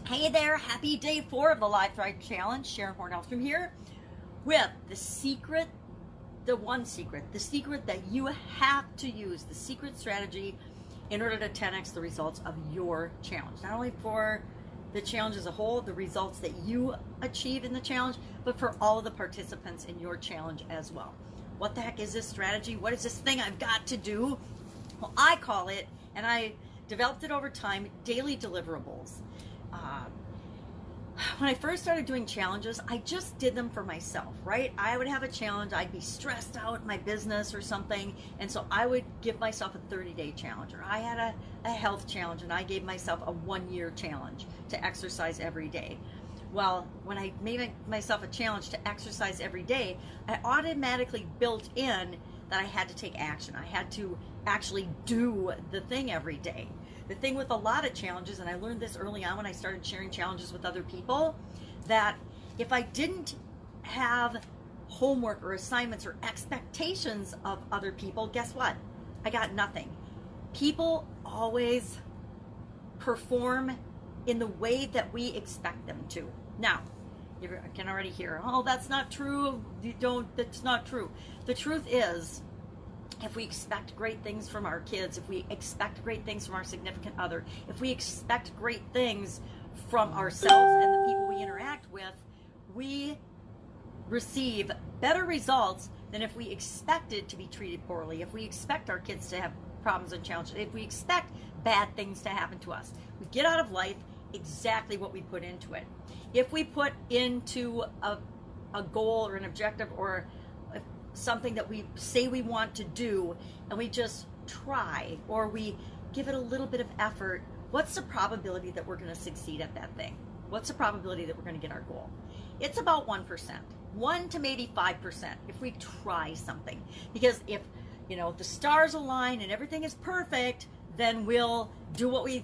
Hey there, happy day 4 of the Live Thrive Challenge. Sharon Horne-Ellstrom here with the secret that you have to use, the secret strategy in order to 10x the results of your challenge. Not only for the challenge as a whole, the results that you achieve in the challenge, but for all of the participants in your challenge as well. What the heck is this strategy? What is this thing I've got to do? Well, I call it, and I developed it over time, daily deliverables. When I first started doing challenges, I just did them for myself, right? I would have a challenge, I'd be stressed out in my business or something, and so I would give myself a 30-day challenge, or I had a health challenge and I gave myself a 1-year challenge to exercise every day. Well, when I made myself a challenge to exercise every day, I automatically built in that I had to take action. I had to actually do the thing every day. The thing with a lot of challenges, and I learned this early on when I started sharing challenges with other people, that if I didn't have homework or assignments or expectations of other people, guess what? I got nothing. People always perform in the way that we expect them to. Now, you can already hear, oh, that's not true. That's not true. The truth is, if we expect great things from our kids, if we expect great things from our significant other, if we expect great things from ourselves and the people we interact with, we receive better results than if we expected to be treated poorly, if we expect our kids to have problems and challenges, if we expect bad things to happen to us. We get out of life exactly what we put into it. If we put into a goal or an objective or something that we say we want to do and we just try, or we give it a little bit of effort, what's the probability that we're going to succeed at that thing? What's the probability that we're going to get our goal? It's about 1%, 1 to maybe 5% if we try something. Because if, the stars align and everything is perfect, then we'll do what we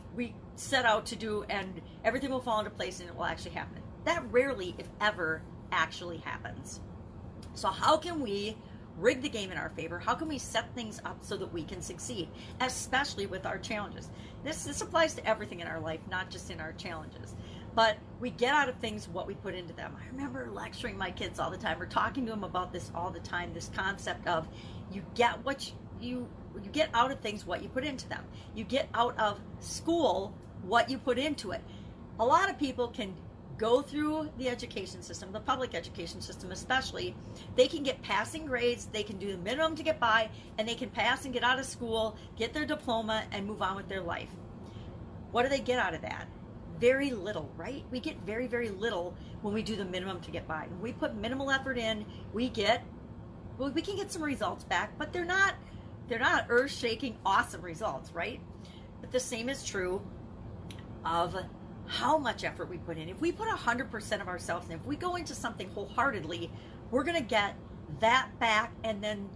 set out to do and everything will fall into place and it will actually happen. That rarely, if ever, actually happens. So how can we rig the game in our favor? How can we set things up so that we can succeed, especially with our challenges? This applies to everything in our life, not just in our challenges. But we get out of things what we put into them. I remember lecturing my kids all the time, or talking to them about this all the time, this concept of you get what you get out of things what you put into them. You get out of school what you put into it. A lot of people can go through the education system, the public education system especially. They can get passing grades, they can do the minimum to get by, and they can pass and get out of school, get their diploma, and move on with their life. What do they get out of that? Very little, right? We get very, very little when we do the minimum to get by. When we put minimal effort in, we can get some results back, but they're not earth-shaking, awesome results, right? But the same is true of how much effort we put in. If we put 100% of ourselves in, if we go into something wholeheartedly, we're going to get that back, and then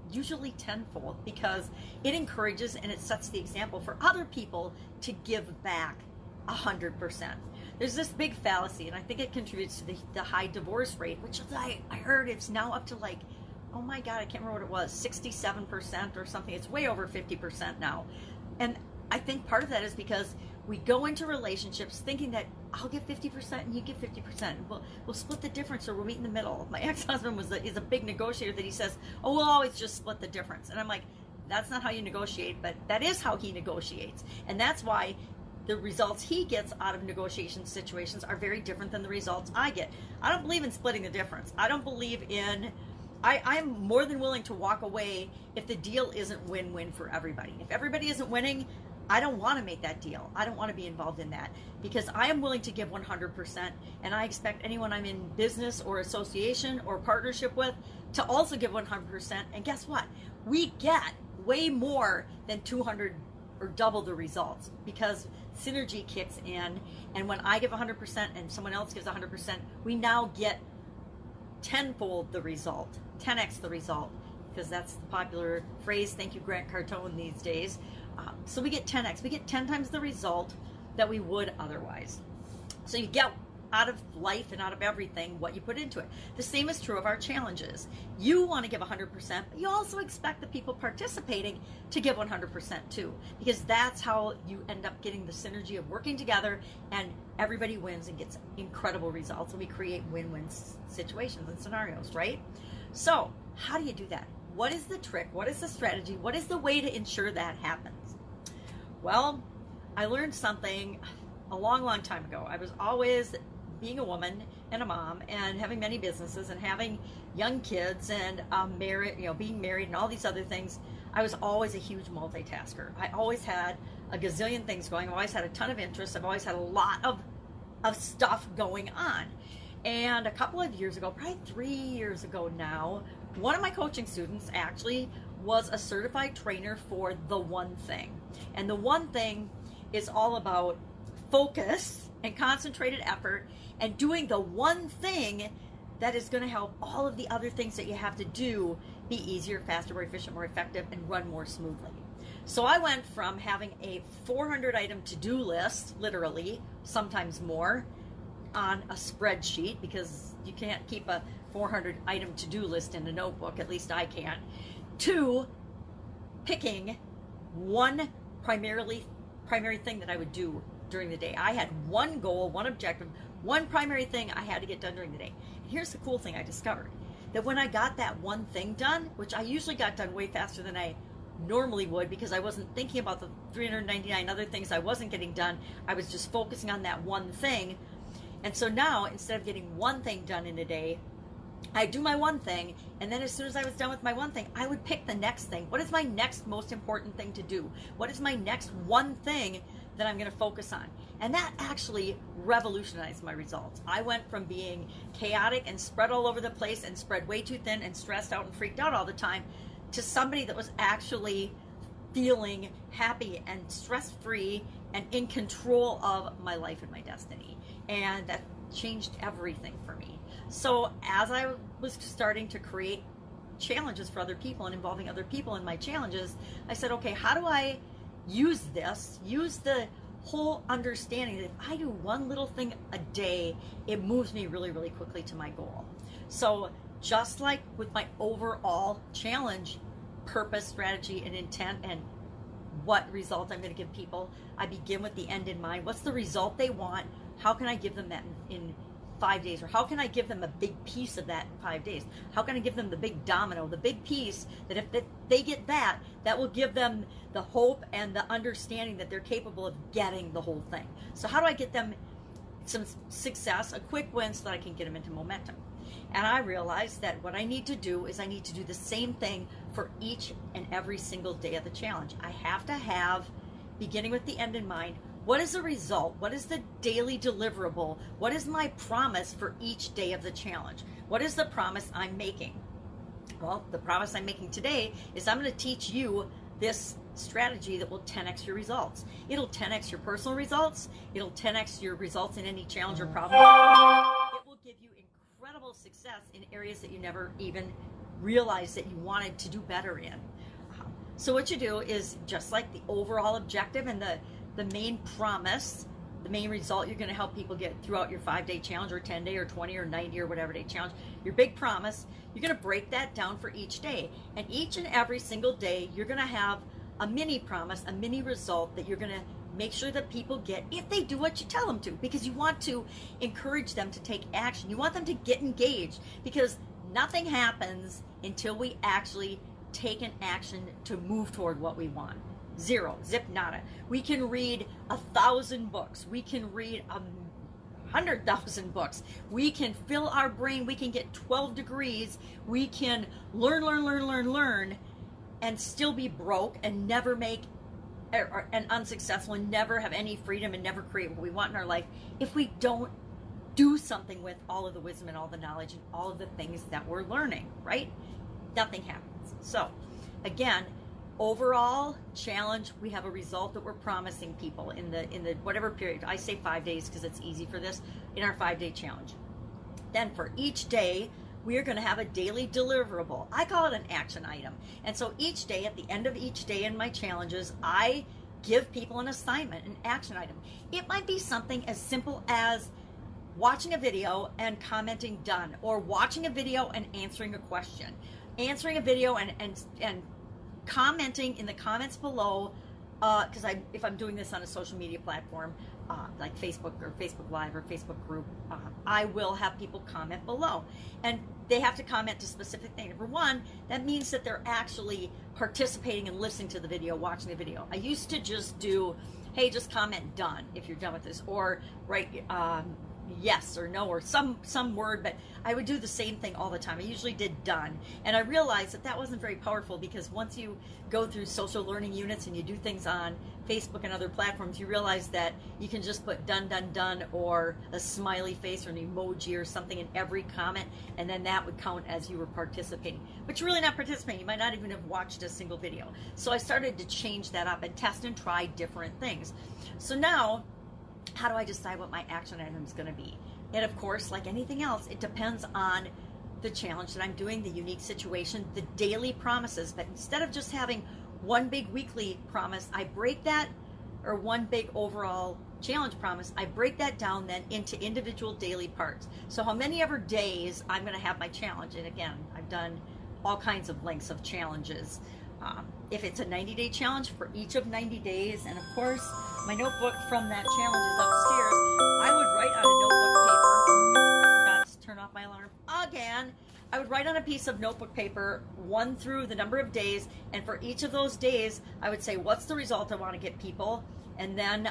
usually tenfold, because it encourages and it sets the example for other people to give back 100%. There's this big fallacy, and I think it contributes to the high divorce rate, which I heard it's now up to like, oh my God, I can't remember what it was, 67% or something. It's way over 50% now. And I think part of that is because we go into relationships thinking that I'll get 50% and you get 50%. We'll split the difference, or we'll meet in the middle. My ex-husband is a big negotiator that he says, oh, we'll always just split the difference. And I'm like, that's not how you negotiate, but that is how he negotiates. And that's why the results he gets out of negotiation situations are very different than the results I get. I don't believe in splitting the difference. I don't believe in, I'm more than willing to walk away if the deal isn't win-win for everybody. If everybody isn't winning, I don't want to make that deal. I don't want to be involved in that, because I am willing to give 100%, and I expect anyone I'm in business or association or partnership with to also give 100%. And guess what? We get way more than 200 or double the results, because synergy kicks in. And when I give 100% and someone else gives 100%, we now get tenfold the result, 10x the result, because that's the popular phrase. Thank you, Grant Cardone, these days. So we get 10x. We get 10 times the result that we would otherwise. So you get out of life and out of everything what you put into it. The same is true of our challenges. You want to give 100%, but you also expect the people participating to give 100% too, because that's how you end up getting the synergy of working together, and everybody wins and gets incredible results, and we create win-win situations and scenarios, right? So how do you do that? What is the trick? What is the strategy? What is the way to ensure that happens? Well, I learned something a long time ago. I was always, being a woman and a mom and having many businesses and having young kids and being married and all these other things, I was always a huge multitasker. I always had a gazillion things going. I always had a ton of interests. I've always had a lot of stuff going on. And a couple of years ago, probably 3 years ago now, one of my coaching students actually was a certified trainer for the one thing. And the one thing is all about focus and concentrated effort and doing the one thing that is going to help all of the other things that you have to do be easier, faster, more efficient, more effective, and run more smoothly. So I went from having a 400 item to-do list, literally, sometimes more, on a spreadsheet, because you can't keep a 400 item to-do list in a notebook, at least I can't, to picking one primary thing that I would do during the day. I had one goal, one objective, one primary thing I had to get done during the day. And here's the cool thing I discovered, that when I got that one thing done, which I usually got done way faster than I normally would, because I wasn't thinking about the 399 other things I wasn't getting done, I was just focusing on that one thing. And so now, instead of getting one thing done in a day, I do my one thing, and then as soon as I was done with my one thing, I would pick the next thing. What is my next most important thing to do? What is my next one thing that I'm going to focus on? And that actually revolutionized my results. I went from being chaotic and spread all over the place and spread way too thin and stressed out and freaked out all the time to somebody that was actually feeling happy and stress-free and in control of my life and my destiny. And that changed everything for me. So as I was starting to create challenges for other people and involving other people in my challenges, I said, okay, how do I use the whole understanding that if I do one little thing a day, it moves me really, really quickly to my goal. So just like with my overall challenge, purpose, strategy, and intent, and what result I'm going to give people, I begin with the end in mind. What's the result they want? How can I give them that in 5 days? Or how can I give them a big piece of that in 5 days? How can I give them the big domino, the big piece that if they get that, that will give them the hope and the understanding that they're capable of getting the whole thing. So how do I get them some success, a quick win, so that I can get them into momentum? And I realized that what I need to do is I need to do the same thing for each and every single day of the challenge. I have to have, beginning with the end in mind, what is the result? What is the daily deliverable? What is my promise for each day of the challenge? What is the promise I'm making? Well, the promise I'm making today is I'm going to teach you this strategy that will 10x your results. It'll 10x your personal results. It'll 10x your results in any challenge or problem. It will give you incredible success in areas that you never even realized that you wanted to do better in. So what you do is, just like the overall objective and the main promise, the main result you're going to help people get throughout your 5-day challenge or 10-day or 20 or 90 or whatever day challenge, your big promise, you're going to break that down for each day. And each and every single day, you're going to have a mini promise, a mini result that you're going to make sure that people get if they do what you tell them to, because you want to encourage them to take action. You want them to get engaged, because nothing happens until we actually take an action to move toward what we want. Zero, zip, nada. We can read 1,000 books. We can read 100,000 books. We can fill our brain. We can get 12 degrees. We can learn, and still be broke and never make, and unsuccessful, and never have any freedom and never create what we want in our life if we don't do something with all of the wisdom and all the knowledge and all of the things that we're learning, right? Nothing happens. So again, overall challenge, we have a result that we're promising people in the whatever period. I say 5 days because it's easy for this, in our 5-day challenge. Then for each day, we are going to have a daily deliverable. I call it an action item. And so each day, at the end of each day in my challenges, I give people an assignment, an action item. It might be something as simple as watching a video and commenting done, or watching a video and answering a question, answering a video and commenting in the comments below, because if I'm doing this on a social media platform like Facebook or Facebook Live or Facebook group, I will have people comment below, and they have to comment to specific things. Number one, that means that they're actually participating and listening to the video, watching the video. I used to just do, hey, just comment done if you're done with this, or write yes or no or some word, but I would do the same thing all the time. I usually did done, and I realized that wasn't very powerful, because once you go through social learning units and you do things on Facebook and other platforms, you realize that you can just put done, done, done, or a smiley face or an emoji or something in every comment, and then that would count as you were participating. But you're really not participating. You might not even have watched a single video. So I started to change that up and test and try different things. So now, how do I decide what my action item is going to be? And of course, like anything else, it depends on the challenge that I'm doing, the unique situation, the daily promises. But instead of just having one big weekly promise, I break that, or one big overall challenge promise, I break that down then into individual daily parts. So how many ever days I'm going to have my challenge. And again, I've done all kinds of lengths of challenges. If it's a 90-day challenge, for each of 90 days, and of course, my notebook from that challenge is upstairs, I would write on a notebook paper, got to turn off my alarm again, I would write on a piece of notebook paper 1 through the number of days, and for each of those days, I would say, what's the result I want to get people? And then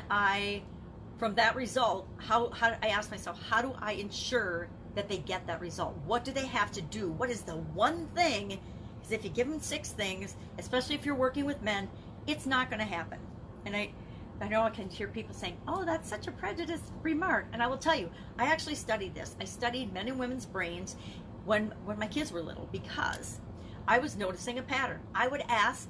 from that result, I ask myself, how do I ensure that they get that result? What do they have to do? What is the one thing? Because if you give them 6 things, especially if you're working with men, it's not going to happen. And I know I can hear people saying, oh, that's such a prejudiced remark. And I will tell you, I actually studied this. I studied men and women's brains when my kids were little, because I was noticing a pattern. I would ask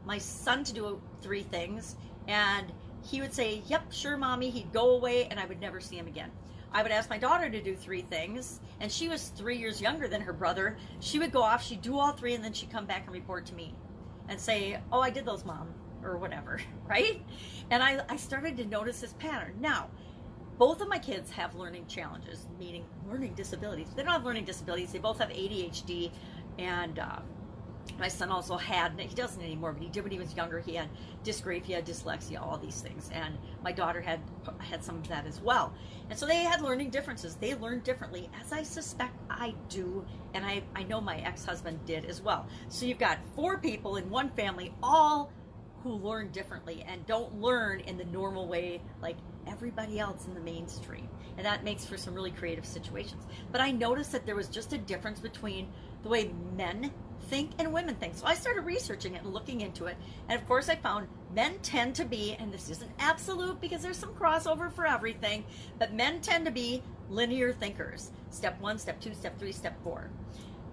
my son to do 3 things, and he would say, yep, sure, mommy. He'd go away, and I would never see him again. I would ask my daughter to do 3 things, and she was 3 years younger than her brother. She would go off, she'd do all 3, and then she'd come back and report to me and say, oh, I did those, Mom, or whatever, right? And I started to notice this pattern. Now, both of my kids have learning challenges, meaning learning disabilities. They don't have learning disabilities. They both have ADHD, and my son also had, he doesn't anymore, but he did when he was younger. He had dysgraphia, dyslexia, all these things. And my daughter had some of that as well. And so they had learning differences. They learned differently, as I suspect I do, and I know my ex-husband did as well. So you've got 4 people in one family, all who learn differently and don't learn in the normal way like everybody else in the mainstream. And that makes for some really creative situations. But I noticed that there was just a difference between the way men think and women think. So I started researching it and looking into it. And of course I found men tend to be, and this isn't absolute because there's some crossover for everything, but men tend to be linear thinkers. Step 1, step 2, step 3, step 4.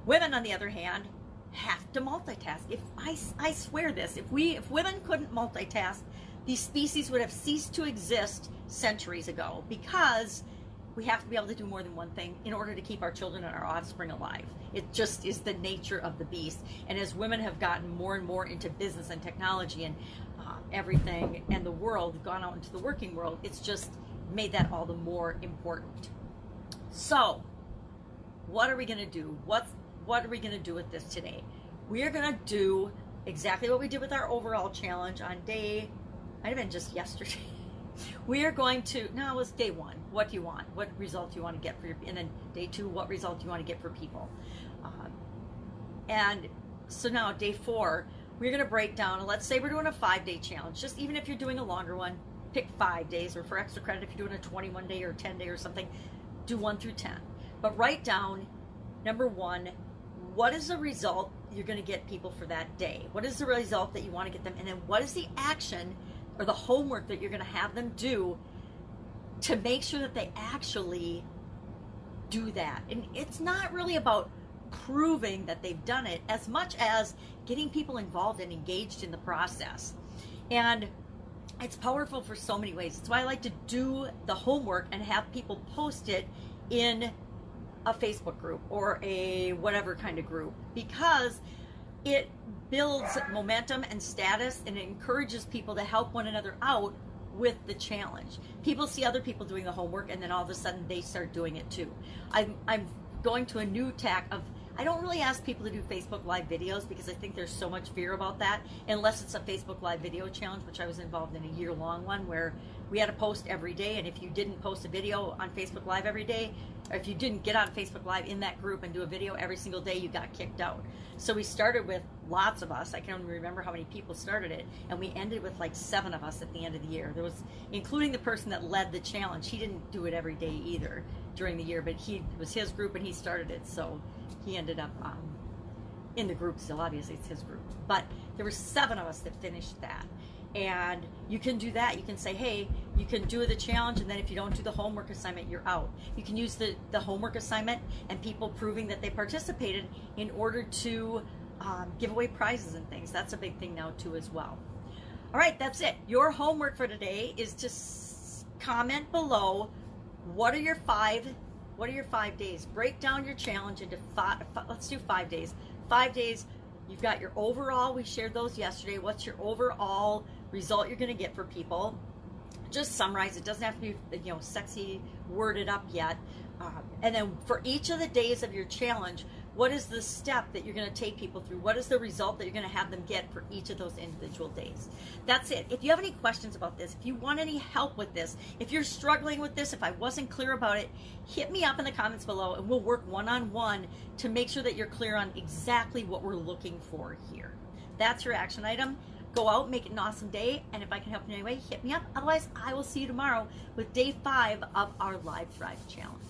Women, on the other hand, have to multitask. If I swear this, if women couldn't multitask, these species would have ceased to exist centuries ago, because we have to be able to do more than one thing in order to keep our children and our offspring alive. It just is the nature of the beast. And as women have gotten more and more into business and technology and everything, and the world, gone out into the working world, it's just made that all the more important. So, what are we going to do? What are we going to do with this today? We are going to do exactly what we did with our overall challenge on day, might have been just yesterday. We are going to, no, it was day 1. What do you want? What result do you want to get for your, and then day 2, what result do you want to get for people? And so now day 4, we're going to break down, let's say we're doing a 5-day challenge. Just even if you're doing a longer one, pick 5 days, or for extra credit, if you're doing a 21-day or 10-day or something, do 1 through 10. But write down, number 1, what is the result you're going to get people for that day? What is the result that you want to get them? And then what is the action or the homework that you're going to have them do to make sure that they actually do that? And it's not really about proving that they've done it as much as getting people involved and engaged in the process. And it's powerful for so many ways. That's why I like to do the homework and have people post it in a Facebook group or a whatever kind of group, because it builds momentum and status, and it encourages people to help one another out with the challenge. People see other people doing the homework, and then all of a sudden they start doing it too. I'm going to a new tack of, I don't really ask people to do Facebook Live videos because I think there's so much fear about that, unless it's a Facebook Live video challenge, which I was involved in a year-long one where we had to post every day, and if you didn't post a video on Facebook Live every day, or if you didn't get on Facebook Live in that group and do a video every single day, you got kicked out. So we started with lots of us. I can't even remember how many people started it, and we ended with like 7 of us at the end of the year. There was, including the person that led the challenge. He didn't do it every day either during the year, but it was his group and he started it, so he ended up in the group still. Obviously it's his group, but there were 7 of us that finished that. And you can do that. You can say, hey, you can do the challenge, and then if you don't do the homework assignment, you're out. You can use the homework assignment and people proving that they participated in order to give away prizes and things. That's a big thing now too as well. All right, that's it. Your homework for today is to comment below, what are your 5 days? Break down your challenge into 5, let's do 5 days. 5 days, you've got your overall, we shared those yesterday. What's your overall result you're going to get for people? Just summarize. It doesn't have to be, you know, sexy worded up yet. And then for each of the days of your challenge, what is the step that you're going to take people through? What is the result that you're going to have them get for each of those individual days? That's it. If you have any questions about this, if you want any help with this, if you're struggling with this, if I wasn't clear about it, hit me up in the comments below and we'll work one-on-one to make sure that you're clear on exactly what we're looking for here. That's your action item. Go out, make it an awesome day, and if I can help in any way, hit me up. Otherwise, I will see you tomorrow with day 5 of our Live Thrive Challenge.